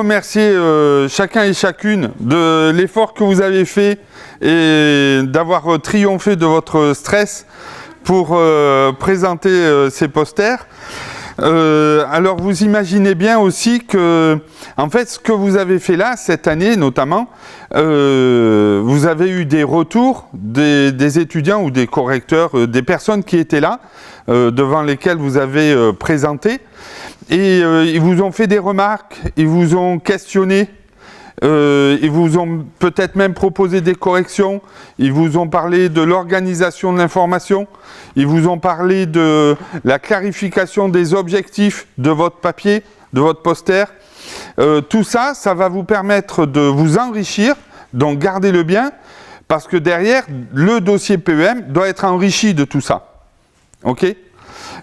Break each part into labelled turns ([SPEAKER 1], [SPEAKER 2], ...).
[SPEAKER 1] remercier chacun et chacune de l'effort que vous avez fait et d'avoir triomphé de votre stress pour présenter ces posters. Alors vous imaginez bien aussi que, en fait, ce que vous avez fait là, cette année notamment, vous avez eu des retours des étudiants ou des correcteurs, des personnes qui étaient là, devant lesquelles vous avez présenté, et ils vous ont fait des remarques, ils vous ont questionné, ils vous ont peut-être même proposé des corrections, ils vous ont parlé de l'organisation de l'information, ils vous ont parlé de la clarification des objectifs de votre papier, de votre poster. Tout ça, ça va vous permettre de vous enrichir, donc gardez-le bien, parce que derrière, le dossier PEM doit être enrichi de tout ça. Ok ?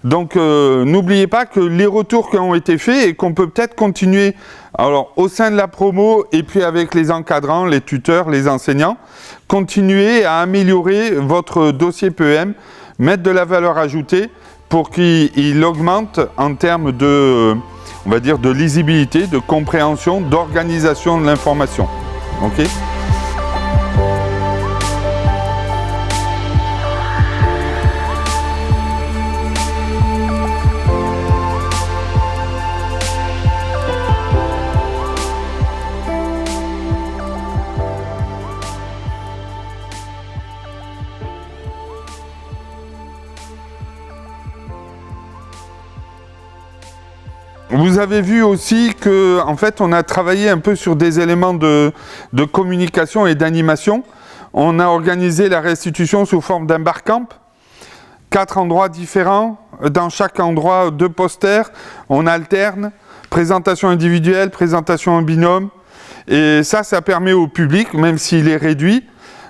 [SPEAKER 1] Donc n'oubliez pas que les retours qui ont été faits et qu'on peut peut-être continuer alors, au sein de la promo et puis avec les encadrants, les tuteurs, les enseignants, continuer à améliorer votre dossier PEM, mettre de la valeur ajoutée pour qu'il augmente en termes de, on va dire, de lisibilité, de compréhension, d'organisation de l'information. Ok ? Vous avez vu aussi que, en fait, on a travaillé un peu sur des éléments de communication et d'animation. On a organisé la restitution sous forme d'un barcamp, 4 endroits différents. Dans chaque endroit, 2 posters. On alterne, présentation individuelle, présentation en binôme. Et ça permet au public, même s'il est réduit,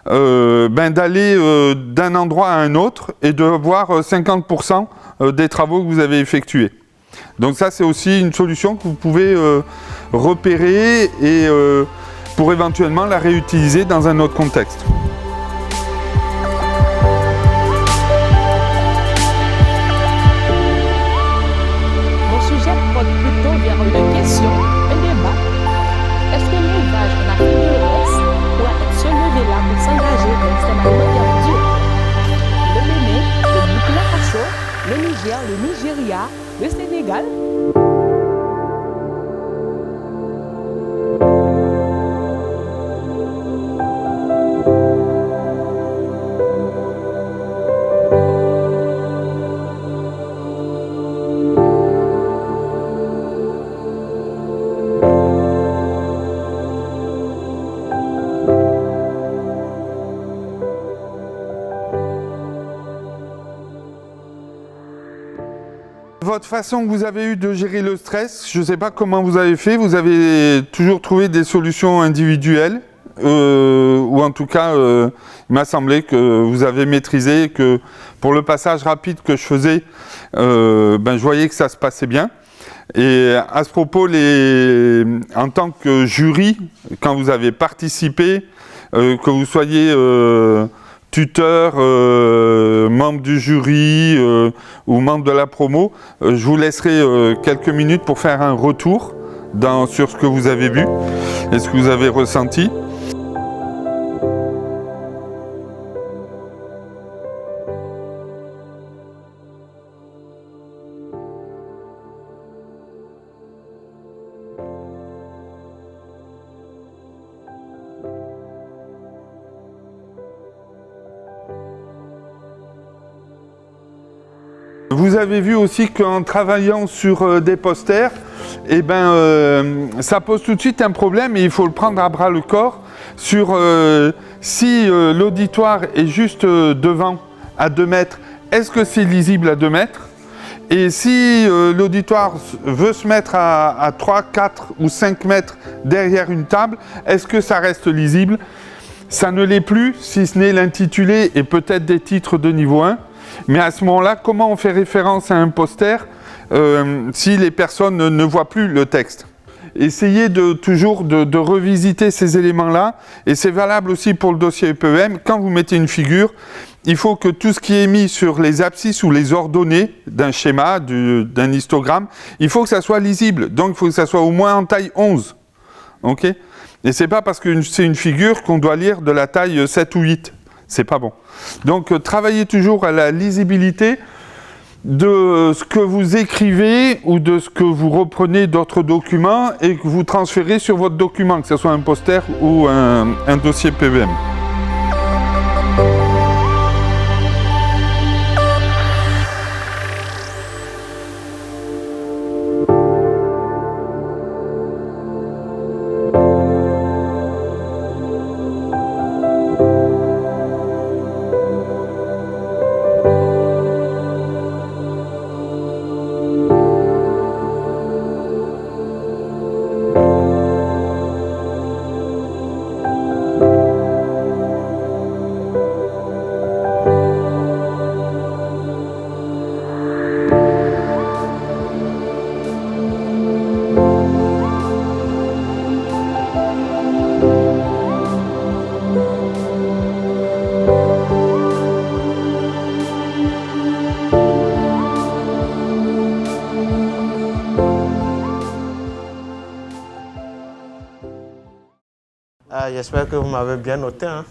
[SPEAKER 1] d'aller d'un endroit à un autre et de voir 50% des travaux que vous avez effectués. Donc ça, c'est aussi une solution que vous pouvez repérer et pour éventuellement la réutiliser dans un autre contexte.
[SPEAKER 2] Mon sujet porte plutôt vers une question, un débat. Est-ce que l'élevage en Afrique de l'Ouest pourrait se lever là pour s'engager dans un système alimentaire durable? Le Bénin, le Burkina Faso, le Niger, le Nigeria, le Sénégal.
[SPEAKER 1] Votre façon que vous avez eu de gérer le stress, je ne sais pas comment vous avez fait, vous avez toujours trouvé des solutions individuelles, ou en tout cas, il m'a semblé que vous avez maîtrisé, que pour le passage rapide que je faisais, je voyais que ça se passait bien. Et à ce propos, en tant que jury, quand vous avez participé, que vous soyez tuteur, membre du jury ou membre de la promo, je vous laisserai quelques minutes pour faire un retour sur ce que vous avez vu et ce que vous avez ressenti. Vous avez vu aussi qu'en travaillant sur des posters, ça pose tout de suite un problème et il faut le prendre à bras le corps sur si l'auditoire est juste devant à 2 mètres, est-ce que c'est lisible à 2 mètres? Et si l'auditoire veut se mettre à 3, 4 ou 5 mètres derrière une table, est-ce que ça reste lisible? Ça ne l'est plus, si ce n'est l'intitulé et peut-être des titres de niveau 1. Mais à ce moment-là, comment on fait référence à un poster si les personnes ne voient plus le texte? Essayez toujours de revisiter ces éléments-là, et c'est valable aussi pour le dossier PEM. Quand vous mettez une figure, il faut que tout ce qui est mis sur les abscisses ou les ordonnées d'un schéma, d'un histogramme, il faut que ça soit lisible. Donc il faut que ça soit au moins en taille 11. ok? Et c'est pas parce que c'est une figure qu'on doit lire de la taille 7 ou 8. C'est pas bon. Donc, travaillez toujours à la lisibilité de ce que vous écrivez ou de ce que vous reprenez d'autres documents et que vous transférez sur votre document, que ce soit un poster ou un dossier PVM.
[SPEAKER 3] J'espère que vous m'avez bien noté. Hein.